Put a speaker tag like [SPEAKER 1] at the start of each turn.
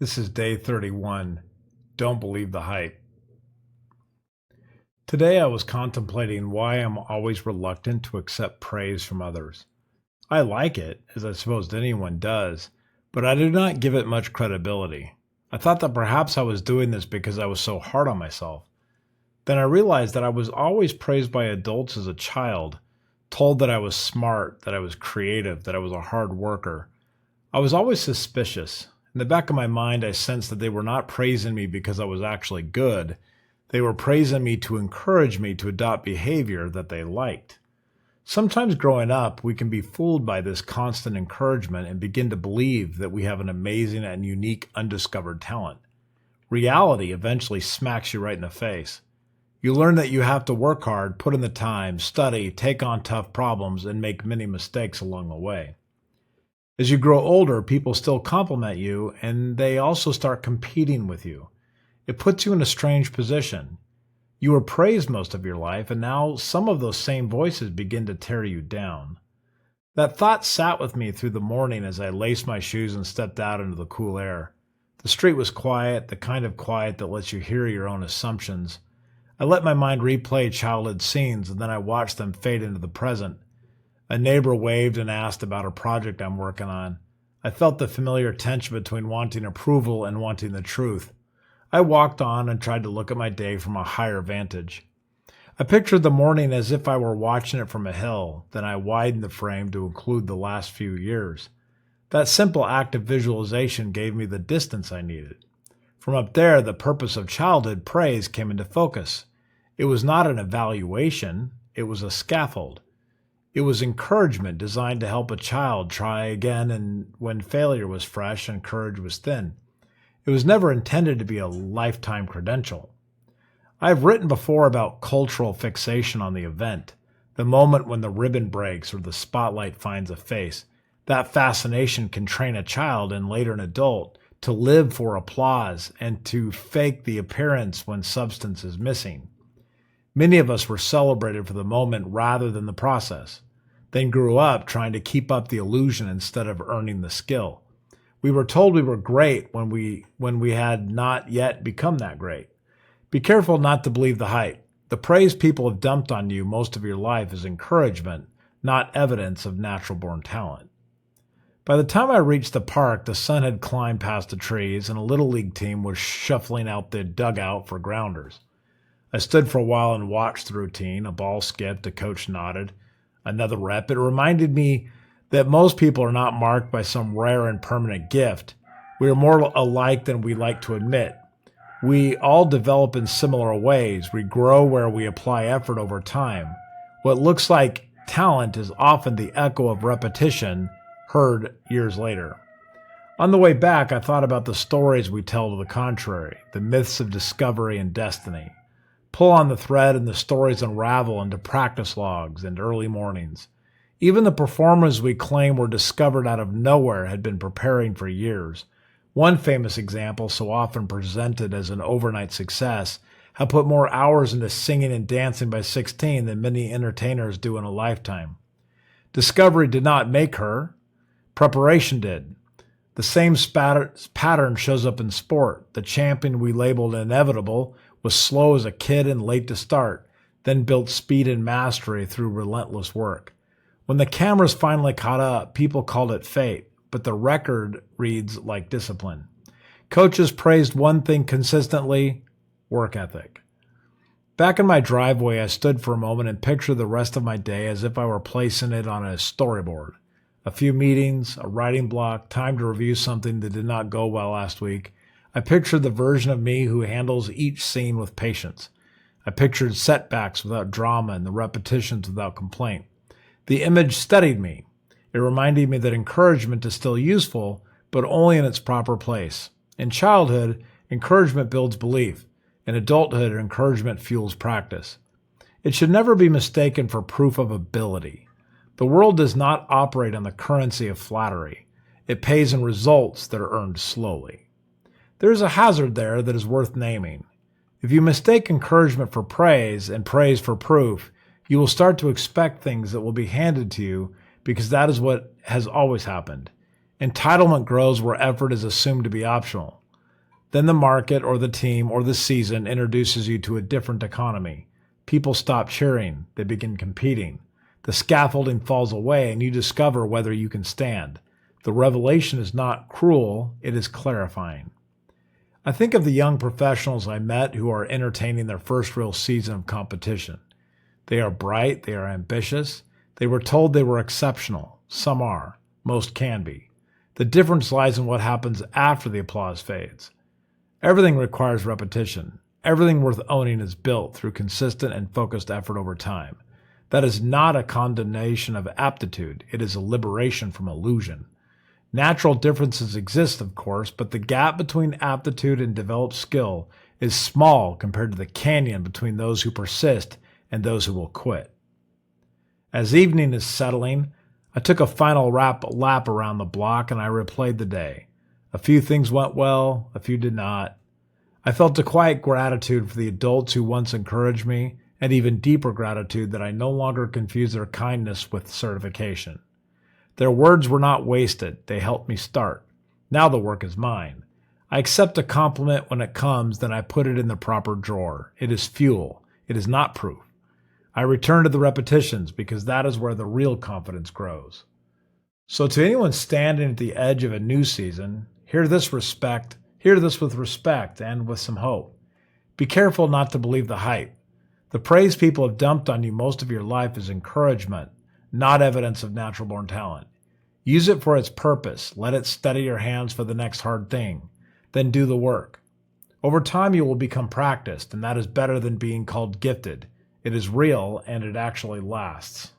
[SPEAKER 1] This is day 31. Don't believe the hype. Today I was contemplating why I'm always reluctant to accept praise from others. I like it, as I suppose anyone does, but I do not give it much credibility. I thought that perhaps I was doing this because I was so hard on myself. Then I realized that I was always praised by adults as a child, told that I was smart, that I was creative, that I was a hard worker. I was always suspicious. In the back of my mind, I sensed that they were not praising me because I was actually good. They were praising me to encourage me to adopt behavior that they liked. Sometimes growing up, we can be fooled by this constant encouragement and begin to believe that we have an amazing and unique undiscovered talent. Reality eventually smacks you right in the face. You learn that you have to work hard, put in the time, study, take on tough problems, and make many mistakes along the way. As you grow older, people still compliment you, and they also start competing with you. It puts you in a strange position. You were praised most of your life, and now some of those same voices begin to tear you down. That thought sat with me through the morning as I laced my shoes and stepped out into the cool air. The street was quiet, the kind of quiet that lets you hear your own assumptions. I let my mind replay childhood scenes, and then I watched them fade into the present. A neighbor waved and asked about a project I'm working on. I felt the familiar tension between wanting approval and wanting the truth. I walked on and tried to look at my day from a higher vantage. I pictured the morning as if I were watching it from a hill, then I widened the frame to include the last few years. That simple act of visualization gave me the distance I needed. From up there, the purpose of childhood praise came into focus. It was not an evaluation, it was a scaffold. It was encouragement designed to help a child try again and when failure was fresh and courage was thin. It was never intended to be a lifetime credential. I've written before about cultural fixation on the event, the moment when the ribbon breaks or the spotlight finds a face. That fascination can train a child and later an adult to live for applause and to fake the appearance when substance is missing. Many of us were celebrated for the moment rather than the process, then grew up trying to keep up the illusion instead of earning the skill. We were told we were great when we had not yet become that great. Be careful not to believe the hype. The praise people have dumped on you most of your life is encouragement, not evidence of natural-born talent. By the time I reached the park, the sun had climbed past the trees and a little league team was shuffling out the dugout for grounders. I stood for a while and watched the routine. A ball skipped, a coach nodded. Another rep. It reminded me that most people are not marked by some rare and permanent gift. We are more alike than we like to admit. We all develop in similar ways. We grow where we apply effort over time. What looks like talent is often the echo of repetition heard years later. On the way back, I thought about the stories we tell to the contrary, the myths of discovery and destiny. Pull on the thread and the stories unravel into practice logs and early mornings. Even the performers we claim were discovered out of nowhere had been preparing for years. One famous example, so often presented as an overnight success, had put more hours into singing and dancing by 16 than many entertainers do in a lifetime. Discovery did not make her. Preparation did. The same pattern shows up in sport. The champion we labeled inevitable was slow as a kid and late to start, then built speed and mastery through relentless work. When the cameras finally caught up, people called it fate, but the record reads like discipline. Coaches praised one thing consistently: work ethic. Back in my driveway, I stood for a moment and pictured the rest of my day as if I were placing it on a storyboard. A few meetings, a writing block, time to review something that did not go well last week. I pictured the version of me who handles each scene with patience. I pictured setbacks without drama and the repetitions without complaint. The image steadied me. It reminded me that encouragement is still useful, but only in its proper place. In childhood, encouragement builds belief. In adulthood, encouragement fuels practice. It should never be mistaken for proof of ability. The world does not operate on the currency of flattery. It pays in results that are earned slowly. There is a hazard there that is worth naming. If you mistake encouragement for praise and praise for proof, you will start to expect things that will be handed to you because that is what has always happened. Entitlement grows where effort is assumed to be optional. Then the market or the team or the season introduces you to a different economy. People stop cheering, they begin competing. The scaffolding falls away and you discover whether you can stand. The revelation is not cruel, it is clarifying. I think of the young professionals I met who are entertaining their first real season of competition. They are bright, they are ambitious, they were told they were exceptional. Some are, most can be. The difference lies in what happens after the applause fades. Everything requires repetition. Everything worth owning is built through consistent and focused effort over time. That is not a condemnation of aptitude, it is a liberation from illusion. Natural differences exist, of course, but the gap between aptitude and developed skill is small compared to the canyon between those who persist and those who will quit. As evening is settling, I took a final lap around the block and I replayed the day. A few things went well, a few did not. I felt a quiet gratitude for the adults who once encouraged me, and even deeper gratitude that I no longer confuse their kindness with certification. Their words were not wasted, they helped me start. Now the work is mine. I accept a compliment when it comes, then I put it in the proper drawer. It is fuel, it is not proof. I return to the repetitions because that is where the real confidence grows. So to anyone standing at the edge of a new season, hear this with respect and with some hope. Be careful not to believe the hype. The praise people have dumped on you most of your life is encouragement, not evidence of natural-born talent. Use it for its purpose. Let it steady your hands for the next hard thing. Then do the work. Over time, you will become practiced, and that is better than being called gifted. It is real, and it actually lasts.